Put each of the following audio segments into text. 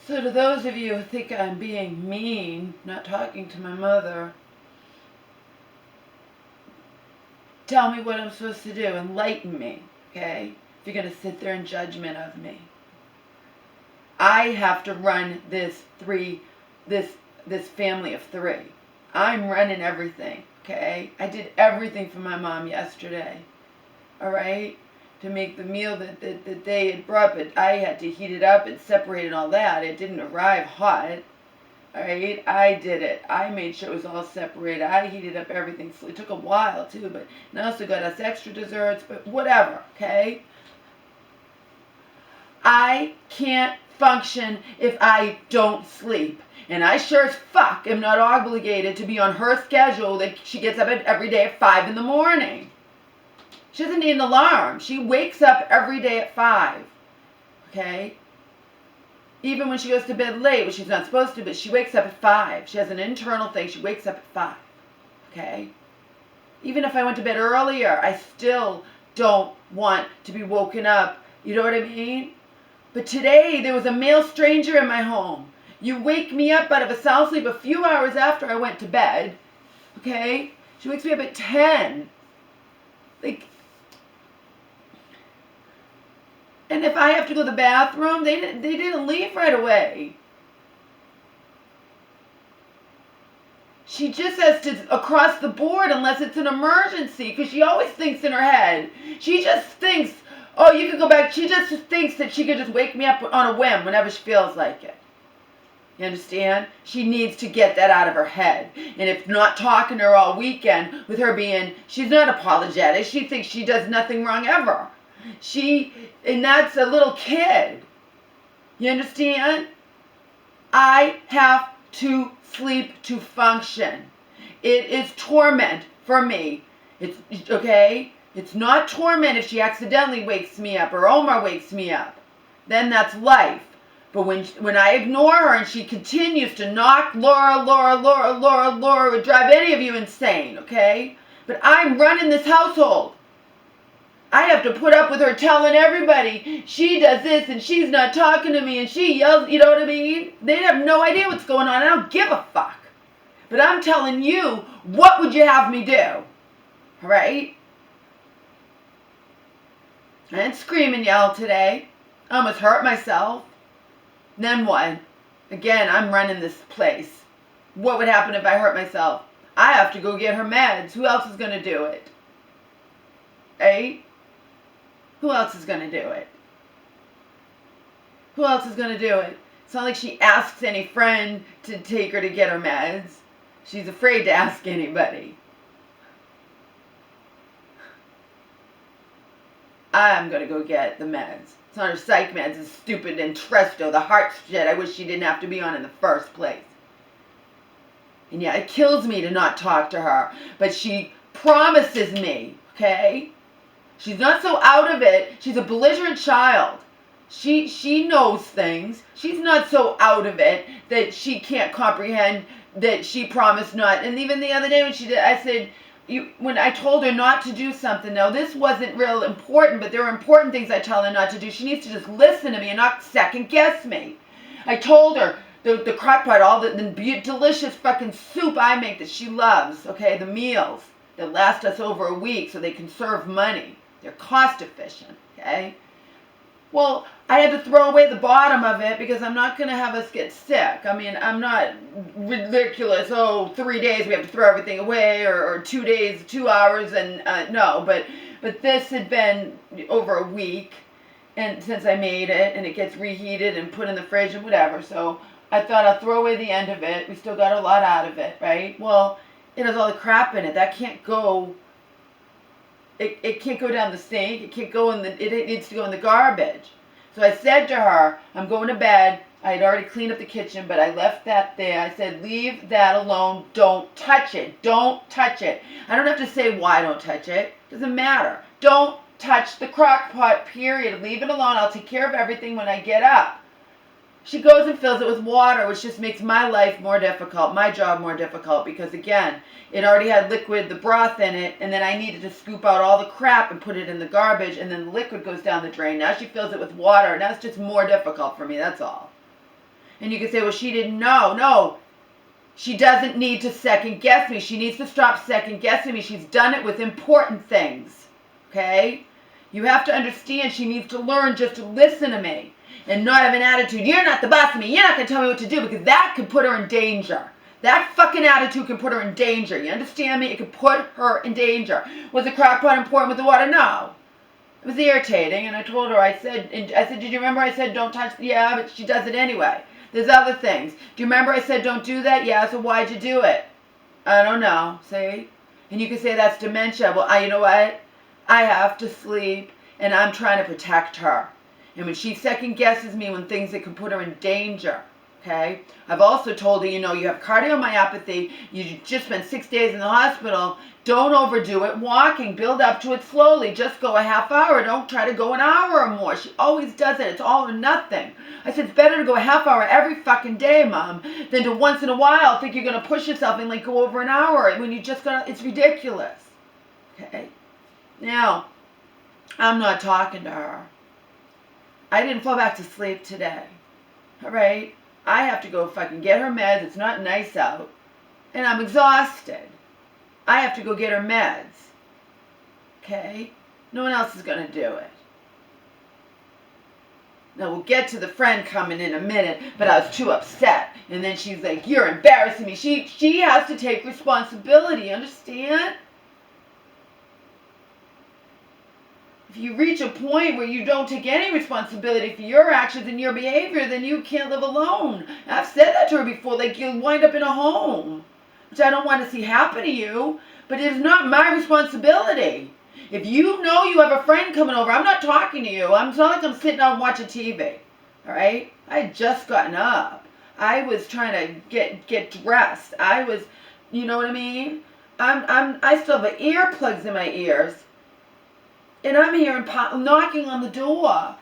So to those of you who think I'm being mean, not talking to my mother, tell me what I'm supposed to do. Enlighten me, okay? If you're going to sit there in judgment of me. I have to run this family of 3. I'm running everything, okay? I did everything for my mom yesterday, all right? To make the meal that they had brought, but I had to heat it up and separate and all that. It didn't arrive hot, all right? I did it. I made sure it was all separated. I heated up everything. So it took a while, too, but and I also got us extra desserts, but whatever, okay? I can't function if I don't sleep. And I sure as fuck am not obligated to be on her schedule that she gets up every day at 5 in the morning. She doesn't need an alarm. She wakes up every day at 5. Okay? Even when she goes to bed late, which she's not supposed to, but she wakes up at 5. She has an internal thing. She wakes up at 5. Okay? Even if I went to bed earlier, I still don't want to be woken up. You know what I mean? But today, there was a male stranger in my home. You wake me up out of a sound sleep a few hours after I went to bed. Okay? She wakes me up at 10. Like, and if I have to go to the bathroom, they didn't leave right away. She just has to, across the board, unless it's an emergency, because she always thinks in her head. She just thinks, oh, you could go back. She just thinks that she could just wake me up on a whim whenever she feels like it. You understand? She needs to get that out of her head. And if not talking to her all weekend, with her being, she's not apologetic. She thinks she does nothing wrong ever. And that's a little kid. You understand? I have to sleep to function. It is torment for me. It's okay? It's not torment if she accidentally wakes me up or Omar wakes me up. Then that's life. But when I ignore her and she continues to knock, Laura, it would drive any of you insane, okay? But I'm running this household. I have to put up with her telling everybody she does this and she's not talking to me and she yells, you know what I mean? They have no idea what's going on. I don't give a fuck. But I'm telling you, what would you have me do? All right? I didn't scream and yell today. I almost hurt myself. Then what? Again, I'm running this place. What would happen if I hurt myself? I have to go get her meds. Who else is going to do it? Right? Who else is going to do it? Who else is going to do it? It's not like she asks any friend to take her to get her meds. She's afraid to ask anybody. I'm going to go get the meds. It's not her psych meds. It's stupid Entresto, the heart shit I wish she didn't have to be on in the first place. And yeah, it kills me to not talk to her. But she promises me, okay? She's not so out of it. She's a belligerent child. She knows things. She's not so out of it that she can't comprehend that she promised not. And even the other day when she did, I said, when I told her not to do something, now this wasn't real important, but there are important things I tell her not to do. She needs to just listen to me and not second guess me. I told her the crock pot, all the delicious fucking soup I make that she loves, okay, the meals that last us over a week so they conserve money. They're cost efficient, okay? Well, I had to throw away the bottom of it because I'm not going to have us get sick. I mean, I'm not ridiculous. 3 days we have to throw everything away, or 2 days, 2 hours, and no. But this had been over a week, and since I made it, and it gets reheated and put in the fridge and whatever. So I thought I'll throw away the end of it. We still got a lot out of it, right? Well, it has all the crap in it. That can't go. It can't go down the sink. It can't go in the. It needs to go in the garbage. So I said to her, I'm going to bed. I had already cleaned up the kitchen, but I left that there. I said, leave that alone. Don't touch it. Don't touch it. I don't have to say why don't touch it. Doesn't matter. Don't touch the crock pot, period. Leave it alone. I'll take care of everything when I get up. She goes and fills it with water, which just makes my life more difficult, my job more difficult, because again, it already had liquid, the broth in it, and then I needed to scoop out all the crap and put it in the garbage, and then the liquid goes down the drain. Now she fills it with water. Now it's just more difficult for me, that's all. And you can say, well, she didn't know. No, she doesn't need to second guess me. She needs to stop second guessing me. She's done it with important things. Okay? You have to understand she needs to learn just to listen to me and not have an attitude. You're not the boss of me. You're not going to tell me what to do, because that could put her in danger. That fucking attitude can put her in danger. You understand me? It could put her in danger. Was the crock pot important with the water? No. It was irritating, and I told her, I said, did you remember I said don't touch? Yeah, but she does it anyway. There's other things. Do you remember I said don't do that? Yeah, so why'd you do it? I don't know, see? And you can say that's dementia. Well, you know what? I have to sleep, and I'm trying to protect her. And when she second guesses me when things that could put her in danger, okay? I've also told her, you have cardiomyopathy, you just spent 6 days in the hospital, don't overdo it. Walking, build up to it slowly. Just go a half hour. Don't try to go an hour or more. She always does it. It's all or nothing. I said, it's better to go a half hour every fucking day, Mom, than to once in a while think you're going to push yourself and go over an hour when you just it's ridiculous. Okay? Now, I'm not talking to her. I didn't fall back to sleep today. All right? I have to go fucking get her meds. It's not nice out. And I'm exhausted. I have to go get her meds. Okay? No one else is going to do it. Now, we'll get to the friend coming in a minute, but I was too upset. And then she's like, you're embarrassing me. She has to take responsibility, understand? If you reach a point where you don't take any responsibility for your actions and your behavior, then you can't live alone. I've said that to her before, you'll wind up in a home, which I don't want to see happen to you, but it is not my responsibility. If you know you have a friend coming over, I'm not talking to you. It's not like I'm sitting down watching TV, all right? I had just gotten up. I was trying to get dressed. I was, you know what I mean? I still have earplugs in my ears, and I'm here knocking on the door.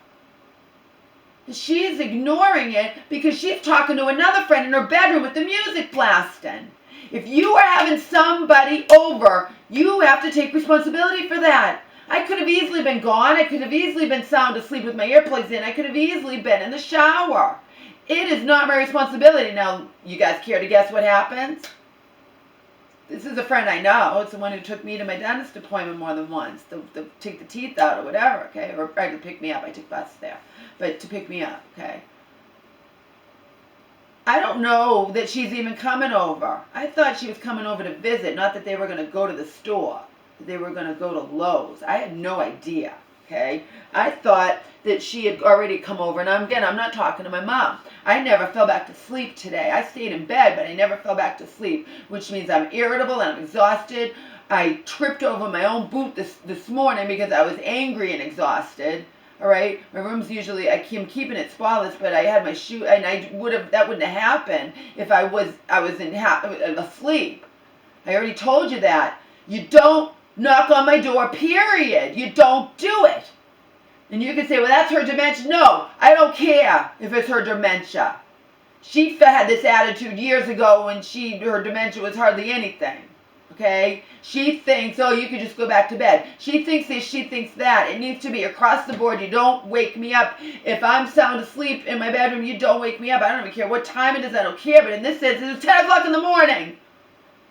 She's ignoring it because she's talking to another friend in her bedroom with the music blasting. If you are having somebody over, you have to take responsibility for that. I could have easily been gone. I could have easily been sound asleep with my earplugs in. I could have easily been in the shower. It is not my responsibility. Now, you guys care to guess what happens? This is a friend I know. It's the one who took me to my dentist appointment more than once to take the teeth out or whatever, okay? Or to pick me up. I took bus there. But to pick me up, okay? I don't know that she's even coming over. I thought she was coming over to visit, not that they were going to go to the store, that they were going to go to Lowe's. I had no idea, okay? I thought that she had already come over, and I'm not talking to my mom. I never fell back to sleep today. I stayed in bed, but I never fell back to sleep, which means I'm irritable and I'm exhausted. I tripped over my own boot this morning because I was angry and exhausted. All right, my room's usually, I'm keeping it spotless, but I had my shoe, and that wouldn't have happened if I was asleep. I already told you that. You don't knock on my door, period. You don't do it. And you can say, well, that's her dementia. No, I don't care if it's her dementia. She had this attitude years ago when her dementia was hardly anything. Okay? She thinks, oh, you can just go back to bed. She thinks this, she thinks that. It needs to be across the board. You don't wake me up. If I'm sound asleep in my bedroom, you don't wake me up. I don't even care what time it is. I don't care. But in this instance, it was 10 o'clock in the morning.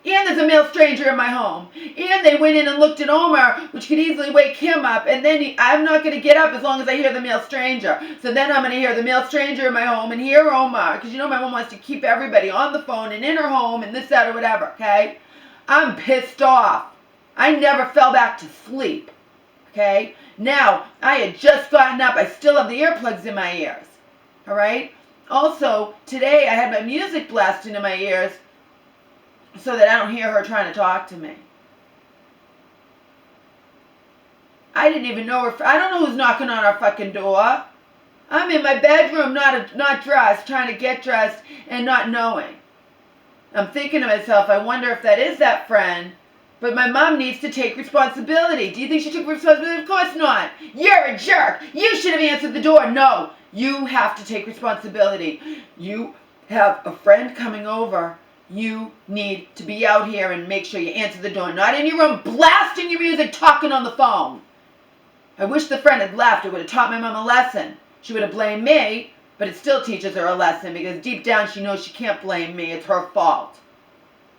And there's a male stranger in my home. And they went in and looked at Omar, which could easily wake him up. And then I'm not going to get up as long as I hear the male stranger. So then I'm going to hear the male stranger in my home and hear Omar. Because my mom wants to keep everybody on the phone and in her home and this, that, or whatever, okay? I'm pissed off. I never fell back to sleep, okay? Now, I had just gotten up. I still have the earplugs in my ears, all right? Also, today I had my music blasting in my ears so that I don't hear her trying to talk to me. I didn't even know her. I don't know who's knocking on our fucking door. I'm in my bedroom, not dressed, trying to get dressed and not knowing. I'm thinking to myself, I wonder if that is that friend. But my mom needs to take responsibility. Do you think she took responsibility? Of course not. You're a jerk. You should have answered the door. No, you have to take responsibility. You have a friend coming over. You need to be out here and make sure you answer the door. Not in your room blasting your music, talking on the phone. I wish the friend had left. It would have taught my mom a lesson. She would have blamed me. But it still teaches her a lesson because deep down she knows she can't blame me. It's her fault.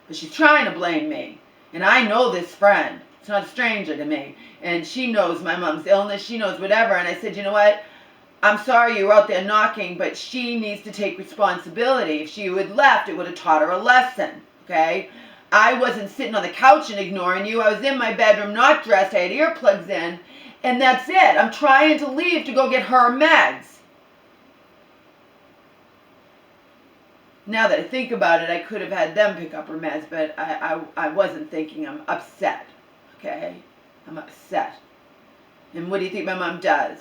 But she's trying to blame me. And I know this friend. It's not a stranger to me. And she knows my mom's illness. She knows whatever. And I said, you know what? I'm sorry you were out there knocking, but she needs to take responsibility. If she had left, it would have taught her a lesson. Okay? I wasn't sitting on the couch and ignoring you. I was in my bedroom, not dressed. I had earplugs in. And that's it. I'm trying to leave to go get her meds. Now that I think about it, I could have had them pick up her meds, but I wasn't thinking. I'm upset. Okay? I'm upset. And what do you think my mom does?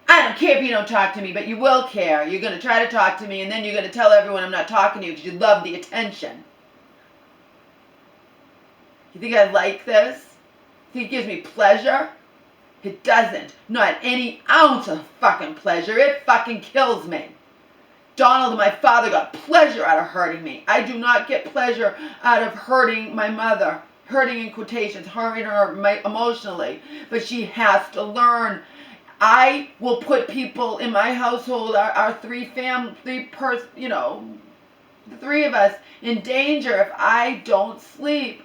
I don't care if you don't talk to me, but you will care. You're going to try to talk to me, and then you're going to tell everyone I'm not talking to you because you love the attention. You think I like this? You think it gives me pleasure? It doesn't. Not any ounce of fucking pleasure. It fucking kills me. Donald and my father got pleasure out of hurting me. I do not get pleasure out of hurting my mother. Hurting in quotations, hurting her emotionally. But she has to learn. I will put people in my household, our the three of us, in danger if I don't sleep.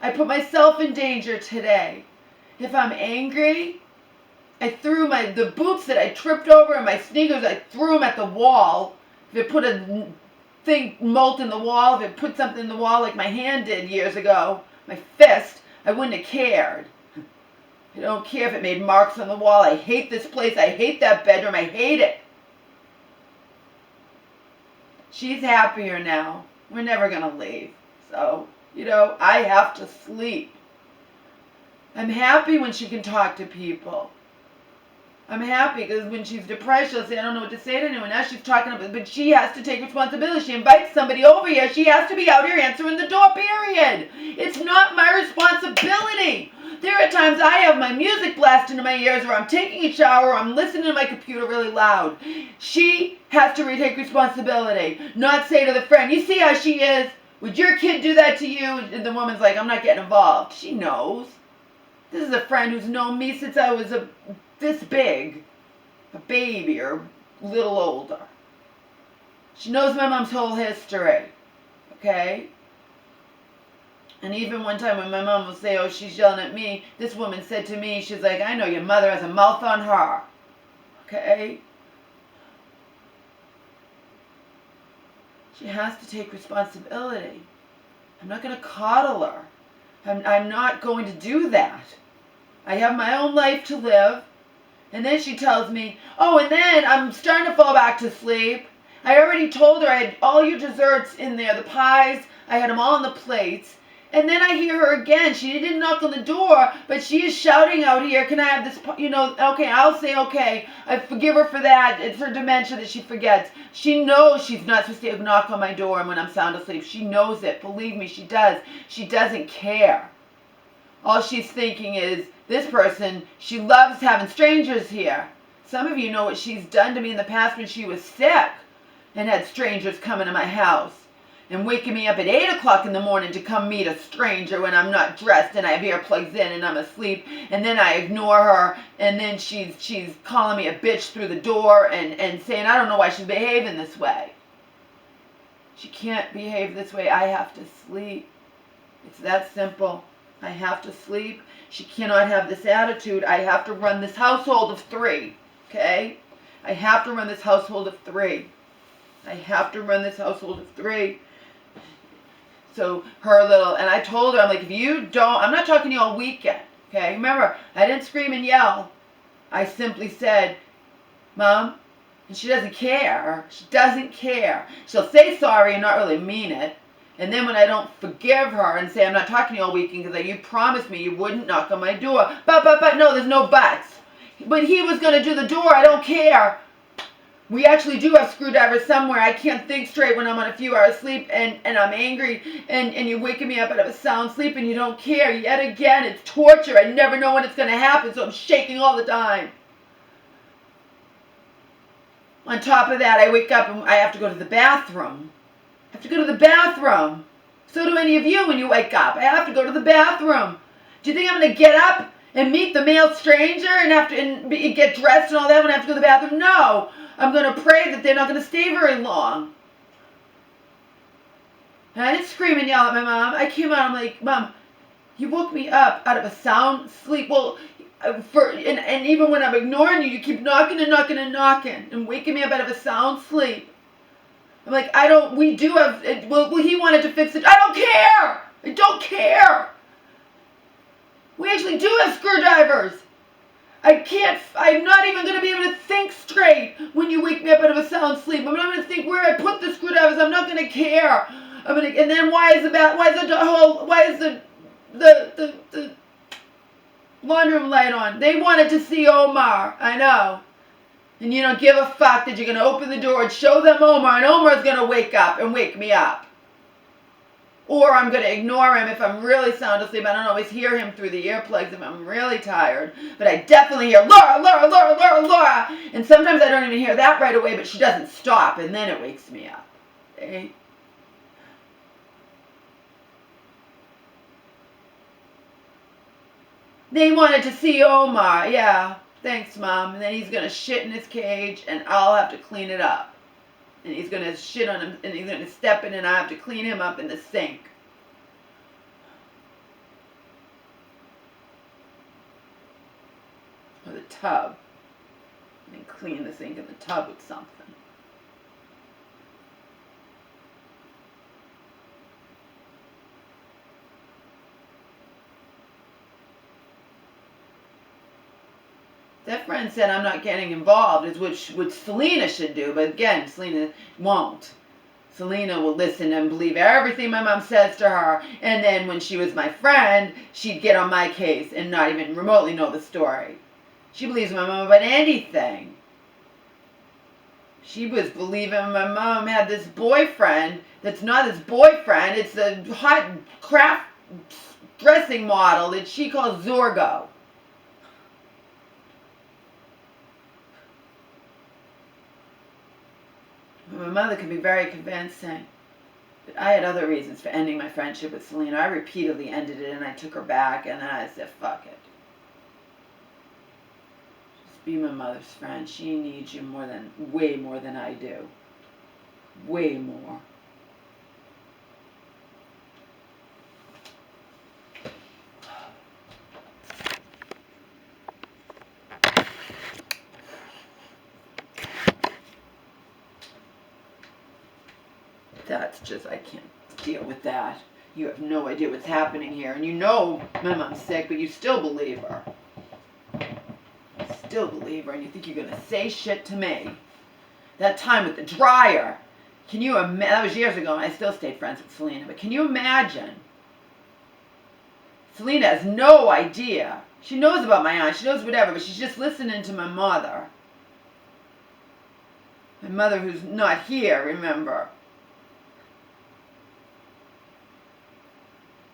I put myself in danger today. If I'm angry, I threw the boots that I tripped over and my sneakers, I threw them at the wall. If it put a thing, molt in the wall, if it put something in the wall like my hand did years ago, my fist, I wouldn't have cared. I don't care if it made marks on the wall. I hate this place. I hate that bedroom. I hate it. She's happier now. We're never going to leave. So, I have to sleep. I'm happy when she can talk to people. I'm happy because when she's depressed, she'll say, I don't know what to say to anyone. Now she's talking about, but she has to take responsibility. She invites somebody over here. She has to be out here answering the door, period. It's not my responsibility. There are times I have my music blasting in my ears, or I'm taking a shower, or I'm listening to my computer really loud. She has to retake responsibility, not say to the friend, you see how she is? Would your kid do that to you? And the woman's like, I'm not getting involved. She knows. This is a friend who's known me since I was this big, a baby or a little older. She knows my mom's whole history, okay? And even one time when my mom will say, oh, she's yelling at me, this woman said to me, she's like, I know your mother has a mouth on her, okay? She has to take responsibility. I'm not going to coddle her. I'm not going to do that. I have my own life to live. And then she tells me, oh, and then I'm starting to fall back to sleep. I already told her I had all your desserts in there, the pies, I had them all on the plates. And then I hear her again. She didn't knock on the door, but she is shouting out here, can I have this, okay, I'll say okay. I forgive her for that. It's her dementia that she forgets. She knows she's not supposed to knock on my door when I'm sound asleep. She knows it. Believe me, she does. She doesn't care. All she's thinking is, this person, she loves having strangers here. Some of you know what she's done to me in the past when she was sick and had strangers coming to my house and waking me up at 8 o'clock in the morning to come meet a stranger when I'm not dressed and I have earplugs in and I'm asleep, and then I ignore her, and then she's calling me a bitch through the door and saying I don't know why she's behaving this way. She can't behave this way. I have to sleep. It's that simple. I have to sleep. She cannot have this attitude. I have to run this household of 3, okay? I have to run this household of 3. I have to run this household of 3. So and I told her, I'm like, if you don't, I'm not talking to you all weekend, okay? Remember, I didn't scream and yell. I simply said, Mom, and she doesn't care. She doesn't care. She'll say sorry and not really mean it. And then when I don't forgive her and say I'm not talking to you all weekend because you promised me you wouldn't knock on my door. But, no, there's no buts. But he was going to do the door. I don't care. We actually do have screwdrivers somewhere. I can't think straight when I'm on a few hours sleep and I'm angry and you're waking me up out of a sound sleep and you don't care. Yet again, it's torture. I never know when it's going to happen, so I'm shaking all the time. On top of that, I wake up and I have to go to the bathroom. I have to go to the bathroom. So do any of you when you wake up. I have to go to the bathroom. Do you think I'm going to get up and meet the male stranger and get dressed and all that when I have to go to the bathroom? No. I'm going to pray that they're not going to stay very long. And I didn't scream and yell at my mom. I came out, I'm like, Mom, you woke me up out of a sound sleep. Well, and even when I'm ignoring you, you keep knocking and knocking and knocking and waking me up out of a sound sleep. I'm like, we do have, well, he wanted to fix it. I don't care. I don't care. We actually do have screwdrivers. I'm not even going to be able to think straight when you wake me up out of a sound sleep. I'm not going to think where I put the screwdrivers. I'm not going to care. And then why is the laundry room light on? They wanted to see Omar. I know. And you don't give a fuck that you're going to open the door and show them Omar, and Omar's going to wake up and wake me up. Or I'm going to ignore him if I'm really sound asleep. I don't always hear him through the earplugs if I'm really tired. But I definitely hear, Laura, Laura, Laura, Laura, Laura. And sometimes I don't even hear that right away, but she doesn't stop, and then it wakes me up. Okay? They wanted to see Omar. Yeah, thanks, Mom. And then he's going to shit in his cage, and I'll have to clean it up. And he's going to shit on him, and he's going to step in, and I have to clean him up in the sink. Or the tub. And clean the sink in the tub with something. That friend said I'm not getting involved, which Selena should do, but again, Selena won't. Selena will listen and believe everything my mom says to her, and then when she was my friend, she'd get on my case and not even remotely know the story. She believes my mom about anything. She was believing my mom had this boyfriend that's not his boyfriend, it's a hot craft dressing model that she calls Zorgo. My mother could be very convincing, but I had other reasons for ending my friendship with Selena. I repeatedly ended it, and I took her back, and then I said, fuck it. Just be my mother's friend. She needs you way more than I do. Way more. That's just, I can't deal with that. You have no idea what's happening here. And you know my mom's sick, but you still believe her. You still believe her, and you think you're going to say shit to me. That time with the dryer. Can you imagine? That was years ago, and I still stayed friends with Selena. But can you imagine? Selena has no idea. She knows about my aunt. She knows whatever, but she's just listening to my mother. My mother who's not here, remember.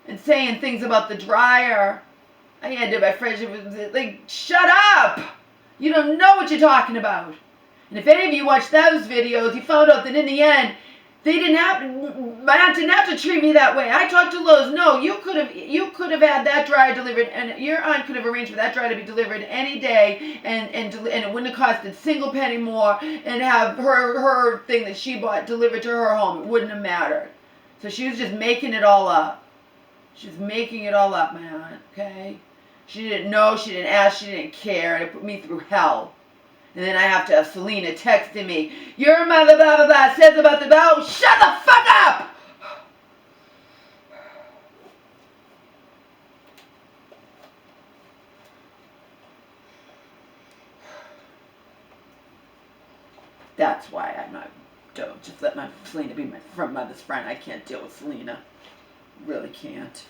And saying things about the dryer. I ended my friendship with, like, shut up! You don't know what you're talking about. And if any of you watched those videos, you found out that in the end, my aunt didn't have to treat me that way. I talked to Lowe's. No, you could have had that dryer delivered, and your aunt could have arranged for that dryer to be delivered any day, and it wouldn't have cost a single penny more, and have her thing that she bought delivered to her home. It wouldn't have mattered. So she was just making it all up. She's making it all up, my aunt, okay? She didn't know, she didn't ask, she didn't care, and it put me through hell. And then I have to have Selena texting me, your mother, blah, blah, blah, says about the blah. Oh, shut the fuck up! That's why don't just let Selena be my mother's friend. I can't deal with Selena. Really can't.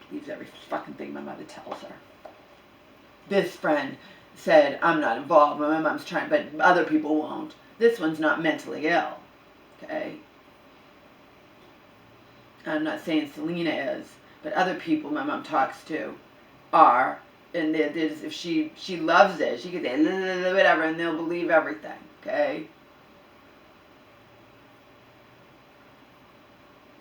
Believes every fucking thing my mother tells her. This friend said, I'm not involved, my mom's trying, but other people won't. This one's not mentally ill, okay? I'm not saying Selena is, but other people my mom talks to are, and if she loves it, she could say whatever, and they'll believe everything, okay?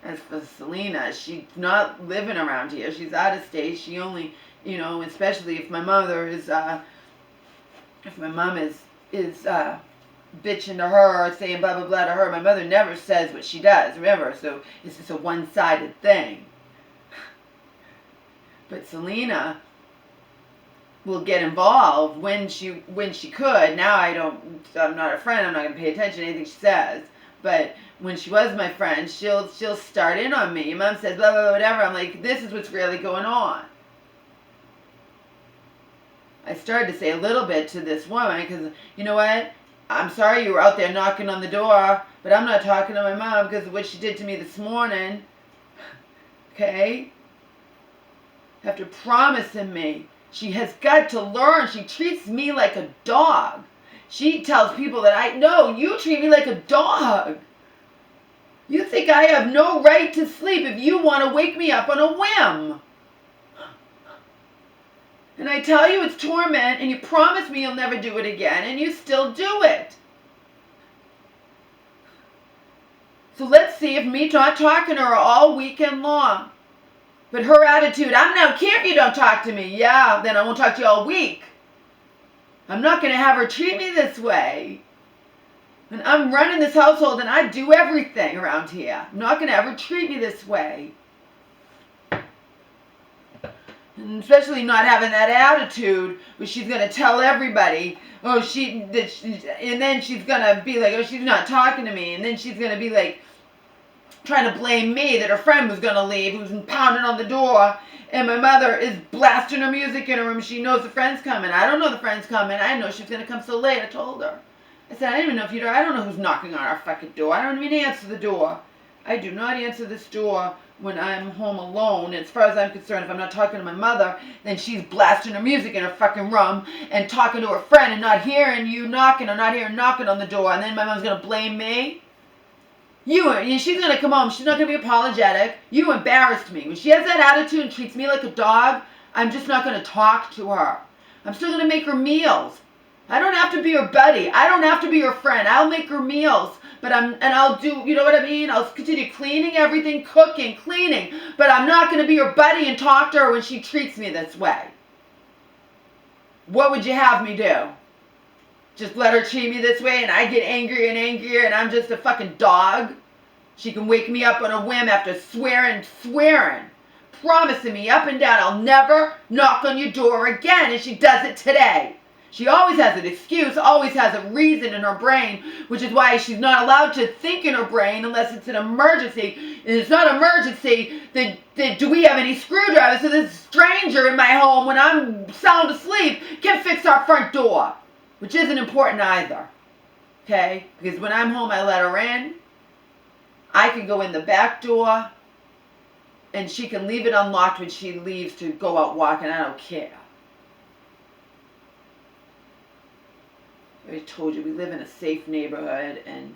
As for Selena, she's not living around here. She's out of state. She only, especially if my mother is, if my mom is is bitching to her, saying blah, blah, blah to her. My mother never says what she does, remember? So it's just a one-sided thing. But Selena will get involved when she could. Now I'm not a friend. I'm not going to pay attention to anything she says. But when she was my friend, she'll start in on me. Your mom says blah, blah, blah, whatever. I'm like, this is what's really going on. I started to say a little bit to this woman because, you know what? I'm sorry you were out there knocking on the door, but I'm not talking to my mom because of what she did to me this morning. Okay? After promising me, she has got to learn. She treats me like a dog. She tells people that no, you treat me like a dog. You think I have no right to sleep if you want to wake me up on a whim. And I tell you it's torment, and you promise me you'll never do it again, and you still do it. So let's see if me not talking to her all weekend long. But her attitude, I don't care if you don't talk to me. Yeah, then I won't talk to you all week. I'm not going to have her treat me this way. And I'm running this household, and I do everything around here. I'm not going to have her treat me this way. And especially not having that attitude where she's going to tell everybody, and then she's going to be like, oh, she's not talking to me. And then she's going to be like, trying to blame me that her friend was going to leave, who's pounding on the door. And my mother is blasting her music in her room. She knows the friend's coming. I don't know the friend's coming. I didn't know she was going to come so late. I told her. I said, I don't even know if you're, I don't know who's knocking on our fucking door. I don't even answer the door. I do not answer this door when I'm home alone. As far as I'm concerned, if I'm not talking to my mother, then she's blasting her music in her fucking room and talking to her friend and not hearing you knocking or not hearing knocking on the door. And then my mom's going to blame me. She's going to come home. She's not going to be apologetic. You embarrassed me. When she has that attitude and treats me like a dog, I'm just not going to talk to her. I'm still going to make her meals. I don't have to be her buddy. I don't have to be her friend. I'll make her meals. I'll do, you know what I mean? I'll continue cleaning everything, cooking, cleaning. But I'm not going to be her buddy and talk to her when she treats me this way. What would you have me do? Just let her treat me this way and I get angrier and angrier and I'm just a fucking dog? She can wake me up on a whim after swearing, promising me up and down I'll never knock on your door again, and she does it today. She always has an excuse, always has a reason in her brain, which is why she's not allowed to think in her brain unless it's an emergency. And it's not an emergency, then do we have any screwdrivers so this stranger in my home when I'm sound asleep can fix our front door? Which isn't important either, okay? Because when I'm home, I let her in. I can go in the back door, and she can leave it unlocked when she leaves to go out walking. I don't care. I already told you, we live in a safe neighborhood, and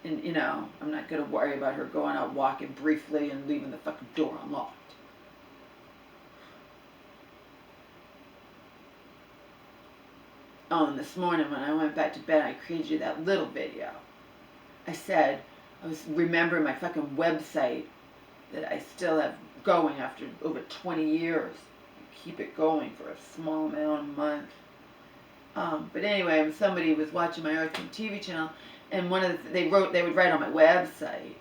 you know, I'm not going to worry about her going out walking briefly and leaving the fucking door unlocked. Oh, and this morning when I went back to bed, I created you that little video. I said, I was remembering my fucking website that I still have going after over 20 years. I keep it going for a small amount a month. But anyway, somebody was watching my Earth TV channel, and they would write on my website.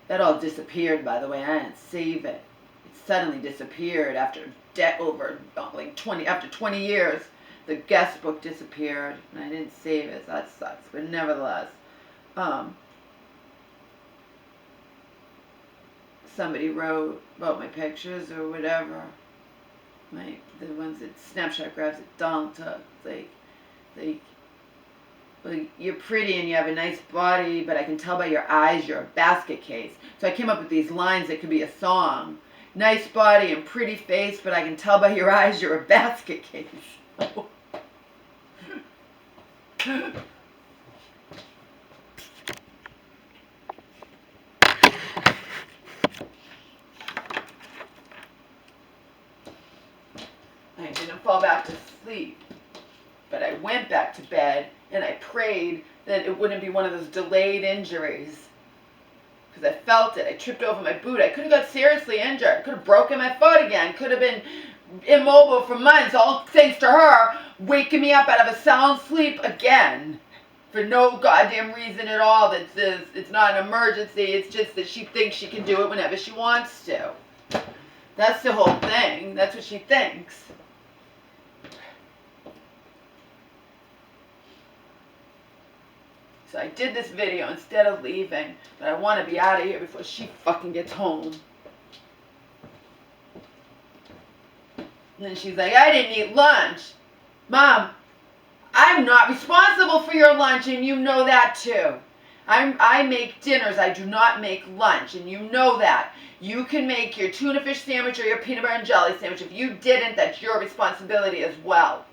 That all disappeared, by the way. I didn't save it. It suddenly disappeared after 20 years. The guest book disappeared, and I didn't save it, so that sucks. But nevertheless, somebody wrote about my pictures or whatever. The ones that Snapchat grabs that Donald took. Like, you're pretty and you have a nice body, but I can tell by your eyes you're a basket case. So I came up with these lines that could be a song. Nice body and pretty face, but I can tell by your eyes you're a basket case. I didn't fall back to sleep, but I went back to bed and I prayed that it wouldn't be one of those delayed injuries. Because I felt it. I tripped over my boot. I could have got seriously injured. I could have broken my foot again. Could have been immobile for months, all thanks to her waking me up out of a sound sleep again. For no goddamn reason at all that says it's not an emergency. It's just that she thinks she can do it whenever she wants to. That's the whole thing. That's what she thinks. So I did this video instead of leaving, but I want to be out of here before she fucking gets home. And then she's like, I didn't eat lunch. Mom, I'm not responsible for your lunch, and you know that too. I make dinners. I do not make lunch, and you know that. You can make your tuna fish sandwich or your peanut butter and jelly sandwich. If you didn't, that's your responsibility as well.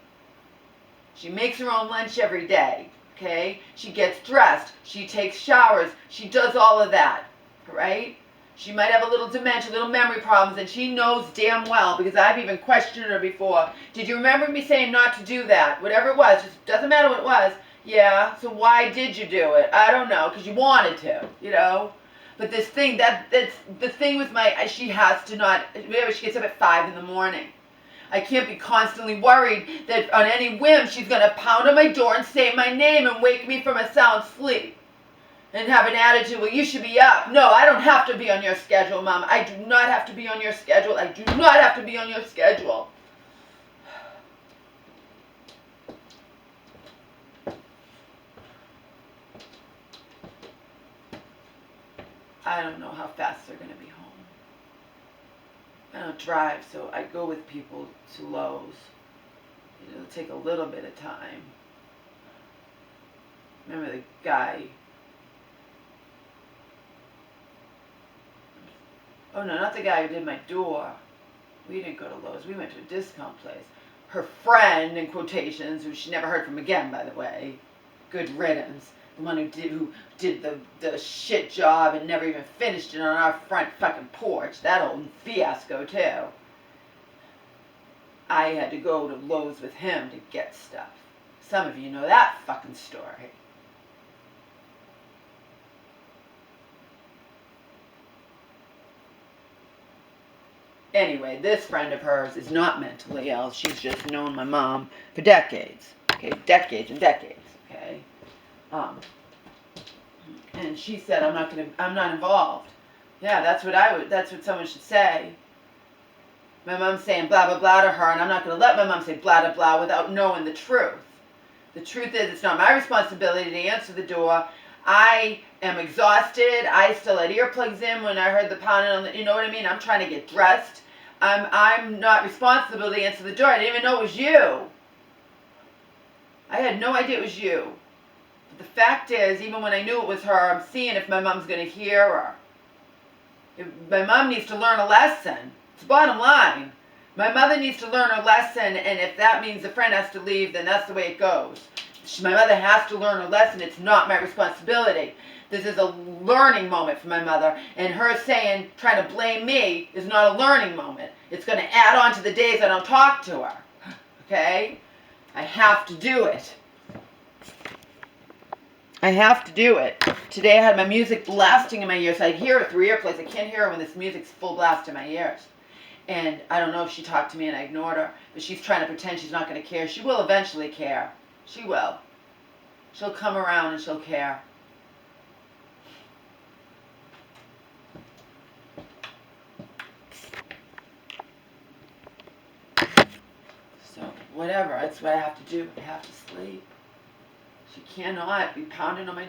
She makes her own lunch every day, okay? She gets dressed. She takes showers. She does all of that, right? She might have a little dementia, little memory problems, and she knows damn well, because I've even questioned her before. Did you remember me saying not to do that? Whatever it was, just doesn't matter what it was. Yeah, so why did you do it? I don't know, because you wanted to, you know? But this thing, that's the thing with she has to not, whenever she gets up at 5 in the morning. I can't be constantly worried that on any whim she's going to pound on my door and say my name and wake me from a sound sleep. And have an attitude, well, you should be up. No, I don't have to be on your schedule, Mom. I do not have to be on your schedule. I do not have to be on your schedule. I don't know how fast they're going to be home. I don't drive, so I go with people to Lowe's. It'll take a little bit of time. Remember the guy... Oh, no, not the guy who did my door. We didn't go to Lowe's. We went to a discount place. Her friend, in quotations, who she never heard from again, by the way. Good riddance. The one who did the shit job and never even finished it on our front fucking porch. That old fiasco, too. I had to go to Lowe's with him to get stuff. Some of you know that fucking story. Anyway, this friend of hers is not mentally ill. She's just known my mom for decades. Okay, decades and decades. Okay, and she said, I'm not involved. Yeah, that's what someone should say. My mom's saying blah blah blah to her, and I'm not gonna let my mom say blah blah blah without knowing the truth. The truth is, it's not my responsibility to answer the door. I am exhausted. I still had earplugs in when I heard the pounding on the, you know what I mean? I'm trying to get dressed. I'm not responsible to answer the door. I didn't even know it was you. I had no idea it was you. But the fact is, even when I knew it was her, I'm seeing if my mom's going to hear her. My mom needs to learn a lesson. It's the bottom line. My mother needs to learn her lesson, and if that means the friend has to leave, then that's the way it goes. My mother has to learn her lesson. It's not my responsibility. This is a learning moment for my mother, and her trying to blame me is not a learning moment. It's going to add on to the days I don't talk to her. Okay? I have to do it. I have to do it. Today I had my music blasting in my ears. I hear her through earplugs. I can't hear her when this music's full blast in my ears. And I don't know if she talked to me and I ignored her, but she's trying to pretend she's not going to care. She will eventually care. She will. She'll come around and she'll care. So, whatever. That's what I have to do. I have to sleep. She cannot be pounding on my